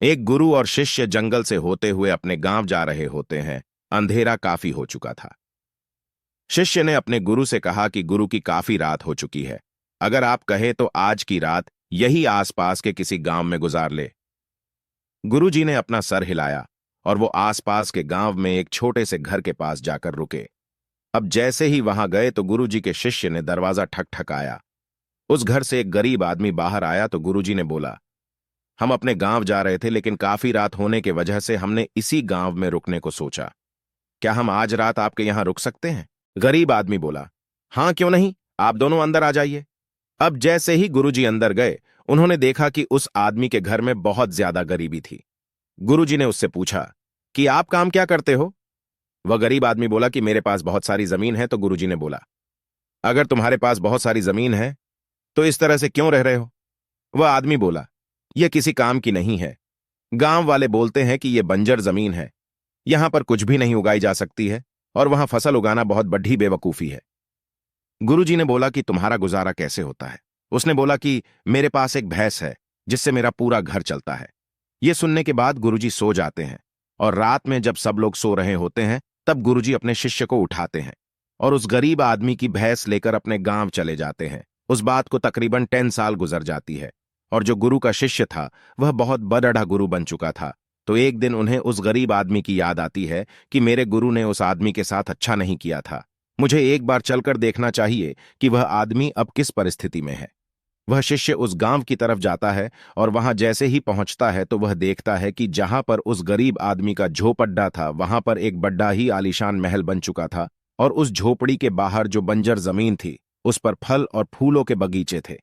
एक गुरु और शिष्य जंगल से होते हुए अपने गांव जा रहे होते हैं। अंधेरा काफी हो चुका था। शिष्य ने अपने गुरु से कहा कि गुरु की काफी रात हो चुकी है। अगर आप कहे तो आज की रात यही आसपास के किसी गांव में गुजार ले। गुरु जी ने अपना सर हिलाया और वो आसपास के गांव में एक छोटे से घर के पास जाकर रुके। अब जैसे ही वहां गए तो गुरु जी के शिष्य ने दरवाजा ठकठकाया। उस घर से एक गरीब आदमी बाहर आया तो गुरु जी ने बोला, हम अपने गांव जा रहे थे, लेकिन काफी रात होने की वजह से हमने इसी गांव में रुकने को सोचा। क्या हम आज रात आपके यहां रुक सकते हैं? गरीब आदमी बोला, हां, क्यों नहीं, आप दोनों अंदर आ जाइए। अब जैसे ही गुरुजी अंदर गए, उन्होंने देखा कि उस आदमी के घर में बहुत ज्यादा गरीबी थी। गुरुजी ने उससे पूछा कि आप काम क्या करते हो? वह गरीब आदमी बोला कि मेरे पास बहुत सारी जमीन है। तो गुरुजी ने बोला, अगर तुम्हारे पास बहुत सारी जमीन है तो इस तरह से क्यों रह रहे हो? वह आदमी बोला, यह किसी काम की नहीं है। गांव वाले बोलते हैं कि यह बंजर जमीन है, यहां पर कुछ भी नहीं उगाई जा सकती है और वहां फसल उगाना बहुत बड़ी बेवकूफी है। गुरुजी ने बोला कि तुम्हारा गुजारा कैसे होता है? उसने बोला कि मेरे पास एक भैंस है जिससे मेरा पूरा घर चलता है। यह सुनने के बाद गुरुजी सो जाते हैं और रात में जब सब लोग सो रहे होते हैं तब गुरुजी अपने शिष्य को उठाते हैं और उस गरीब आदमी की भैंस लेकर अपने गांव चले जाते हैं। उस बात को तकरीबन 10 साल गुजर जाती है और जो गुरु का शिष्य था वह बहुत बड़ा गुरु बन चुका था। तो एक दिन उन्हें उस गरीब आदमी की याद आती है कि मेरे गुरु ने उस आदमी के साथ अच्छा नहीं किया था। मुझे एक बार चलकर देखना चाहिए कि वह आदमी अब किस परिस्थिति में है। वह शिष्य उस गांव की तरफ जाता है और वहां जैसे ही पहुंचता है तो वह देखता है कि जहां पर उस गरीब आदमी का झोपड़ा था वहां पर एक बड़ा ही आलीशान महल बन चुका था और उस झोपड़ी के बाहर जो बंजर जमीन थी उस पर फल और फूलों के बगीचे थे।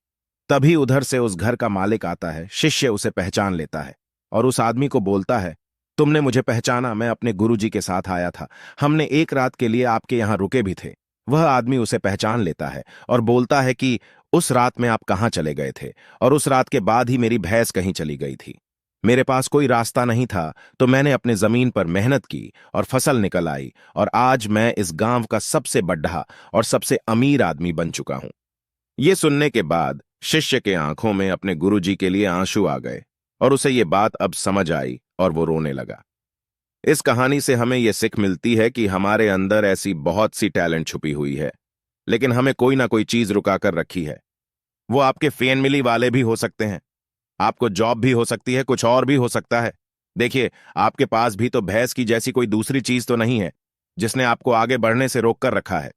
तभी उधर से उस घर का मालिक आता है। शिष्य उसे पहचान लेता है और उस आदमी को बोलता है, तुमने मुझे पहचाना, मैं अपने गुरुजी के साथ आया था, हमने एक रात के लिए आपके यहां रुके भी थे। वह आदमी उसे पहचान लेता है और बोलता है कि उस रात में आप कहां चले गए थे और उस रात के बाद ही मेरी भैंस कहीं चली गई थी। मेरे पास कोई रास्ता नहीं था तो मैंने अपने जमीन पर मेहनत की और फसल निकल आई और आज मैं इस गांव का सबसे बड़ा और सबसे अमीर आदमी बन चुका हूं। ये सुनने के बाद शिष्य के आंखों में अपने गुरुजी के लिए आंसू आ गए और उसे ये बात अब समझ आई और वो रोने लगा। इस कहानी से हमें यह सीख मिलती है कि हमारे अंदर ऐसी बहुत सी टैलेंट छुपी हुई है, लेकिन हमें कोई ना कोई चीज रुका कर रखी है। वो आपके फेन मिली वाले भी हो सकते हैं, आपको जॉब भी हो सकती है, कुछ और भी हो सकता है। देखिए, आपके पास भी तो भैंस की जैसी कोई दूसरी चीज तो नहीं है जिसने आपको आगे बढ़ने से रोक कर रखा है।